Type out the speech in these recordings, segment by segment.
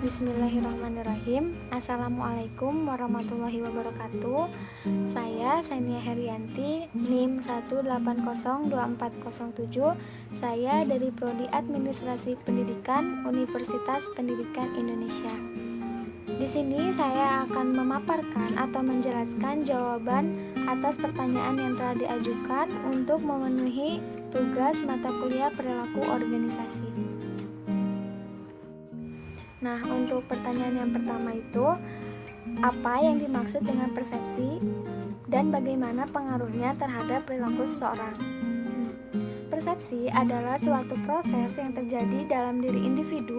Bismillahirrahmanirrahim. Assalamualaikum warahmatullahi wabarakatuh. Saya Sania Herianti, NIM 1802407. Saya dari Prodi Administrasi Pendidikan Universitas Pendidikan Indonesia. Di sini saya akan memaparkan atau menjelaskan jawaban atas pertanyaan yang telah diajukan untuk memenuhi tugas mata kuliah perilaku organisasi. Nah, untuk pertanyaan yang pertama itu, apa yang dimaksud dengan persepsi dan bagaimana pengaruhnya terhadap perilaku seseorang? Persepsi adalah suatu proses yang terjadi dalam diri individu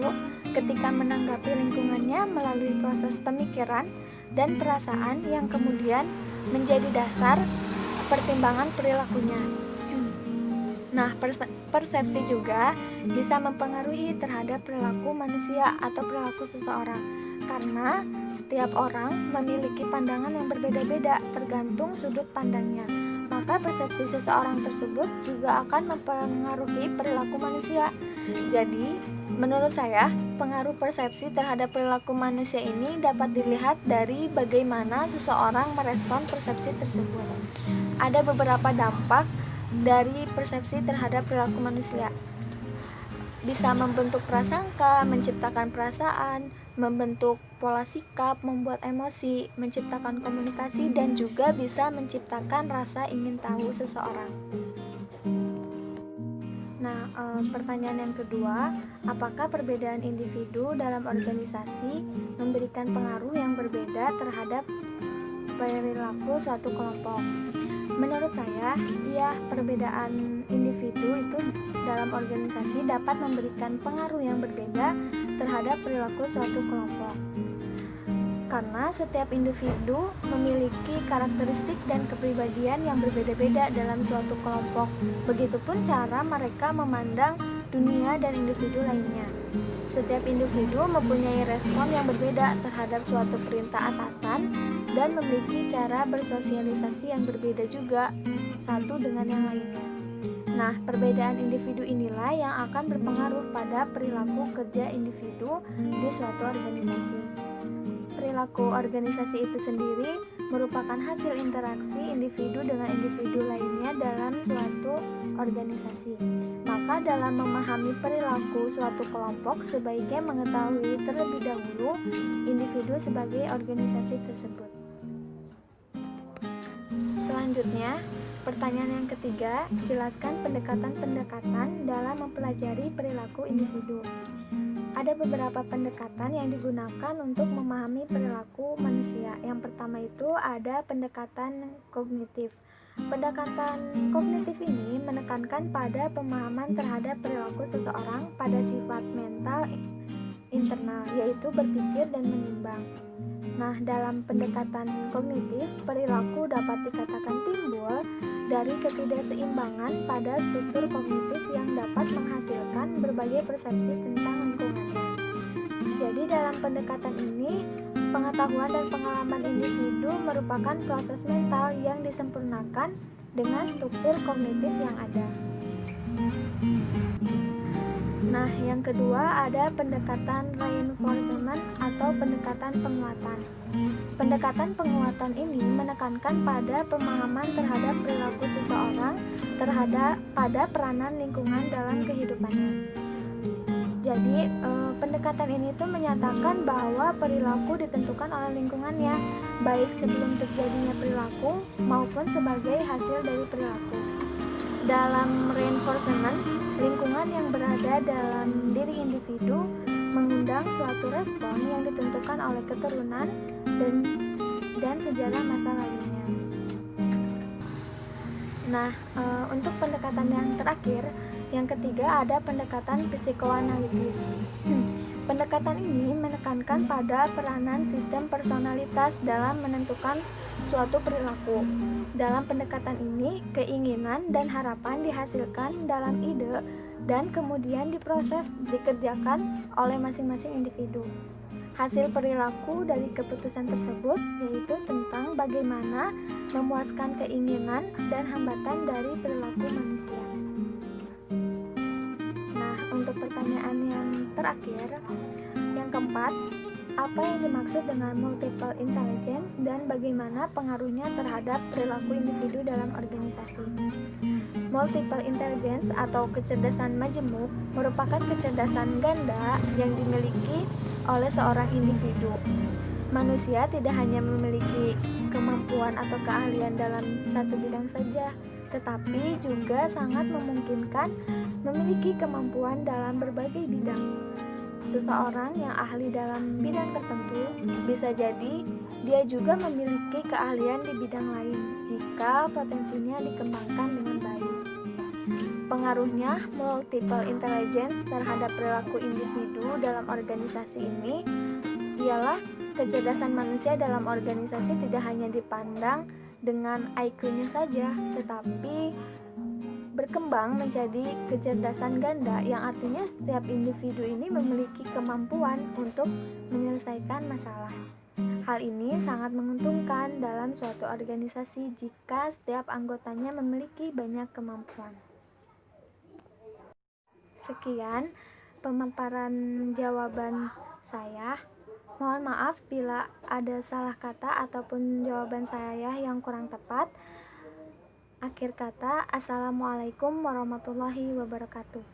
ketika menanggapi lingkungannya melalui proses pemikiran dan perasaan yang kemudian menjadi dasar pertimbangan perilakunya. Nah, persepsi juga bisa mempengaruhi terhadap perilaku manusia atau perilaku seseorang, karena setiap orang memiliki pandangan yang berbeda-beda tergantung sudut pandangnya. Maka persepsi seseorang tersebut juga akan mempengaruhi perilaku manusia. Jadi, menurut saya, pengaruh persepsi terhadap perilaku manusia ini dapat dilihat dari bagaimana seseorang merespon persepsi tersebut. Ada beberapa dampak dari persepsi terhadap perilaku manusia. Bisa membentuk prasangka, menciptakan perasaan, membentuk pola sikap, membuat emosi, menciptakan komunikasi, dan juga bisa menciptakan rasa ingin tahu seseorang. Nah, pertanyaan yang kedua, apakah perbedaan individu dalam organisasi memberikan pengaruh yang berbeda terhadap perilaku suatu kelompok? Menurut saya, iya, perbedaan individu itu dalam organisasi dapat memberikan pengaruh yang berbeda terhadap perilaku suatu kelompok. Karena setiap individu memiliki karakteristik dan kepribadian yang berbeda-beda dalam suatu kelompok. Begitupun cara mereka memandang dunia dan individu lainnya. Setiap individu mempunyai respon yang berbeda terhadap suatu perintah atasan dan memiliki cara bersosialisasi yang berbeda juga satu dengan yang lainnya. Nah, perbedaan individu inilah yang akan berpengaruh pada perilaku kerja individu di suatu organisasi. Perilaku organisasi itu sendiri merupakan hasil interaksi individu dengan individu lainnya dalam suatu organisasi. Maka dalam memahami perilaku suatu kelompok, sebaiknya mengetahui terlebih dahulu individu sebagai organisasi tersebut. Selanjutnya, pertanyaan yang ketiga, jelaskan pendekatan-pendekatan dalam mempelajari perilaku individu. Ada beberapa pendekatan yang digunakan untuk memahami perilaku manusia. Yang pertama itu ada pendekatan kognitif. Pendekatan kognitif ini menekankan pada pemahaman terhadap perilaku seseorang pada sifat mental internal, yaitu berpikir dan menimbang. Nah, dalam pendekatan kognitif, perilaku dapat dikatakan timbul dari ketidakseimbangan pada struktur kognitif yang dapat menghasilkan berbagai persepsi tentang lingkungannya. Jadi dalam pendekatan ini, pengetahuan dan pengalaman individu merupakan proses mental yang disempurnakan dengan struktur kognitif yang ada. Nah, yang kedua ada pendekatan reinforcement atau pendekatan penguatan. Pendekatan penguatan ini menekankan pada pemahaman terhadap perilaku seseorang pada peranan lingkungan dalam kehidupannya. Jadi, pendekatan ini tuh menyatakan bahwa perilaku ditentukan oleh lingkungannya, baik sebelum terjadinya perilaku maupun sebagai hasil dari perilaku. Dalam reinforcement, lingkungan yang berada dalam diri individu mengundang suatu respon yang ditentukan oleh keturunan dan sejarah masa lalunya. Nah, untuk pendekatan yang terakhir, yang ketiga ada pendekatan psikoanalitis. Pendekatan ini menekankan pada peranan sistem personalitas dalam menentukan suatu perilaku. Dalam pendekatan ini, keinginan dan harapan dihasilkan dalam ide dan kemudian diproses dikerjakan oleh masing-masing individu. Hasil perilaku dari keputusan tersebut yaitu tentang bagaimana memuaskan keinginan dan hambatan dari perilaku manusia. Nah, untuk pertanyaan yang terakhir, yang keempat, apa yang dimaksud dengan multiple intelligence dan bagaimana pengaruhnya terhadap perilaku individu dalam organisasi. Multiple intelligence atau kecerdasan majemuk merupakan kecerdasan ganda yang dimiliki oleh seorang individu. Manusia tidak hanya memiliki kemampuan atau keahlian dalam satu bidang saja, tetapi juga sangat memungkinkan memiliki kemampuan dalam berbagai bidang. Seseorang yang ahli dalam bidang tertentu bisa jadi dia juga memiliki keahlian di bidang lain jika potensinya dikembangkan dengan baik. Pengaruhnya multiple intelligence terhadap perilaku individu dalam organisasi ini ialah kecerdasan manusia dalam organisasi tidak hanya dipandang dengan IQ-nya saja, tetapi berkembang menjadi kecerdasan ganda yang artinya setiap individu ini memiliki kemampuan untuk menyelesaikan masalah. Hal ini sangat menguntungkan dalam suatu organisasi jika setiap anggotanya memiliki banyak kemampuan. Sekian pemaparan jawaban saya. Mohon maaf bila ada salah kata ataupun jawaban saya yang kurang tepat. Akhir kata, Assalamualaikum warahmatullahi wabarakatuh.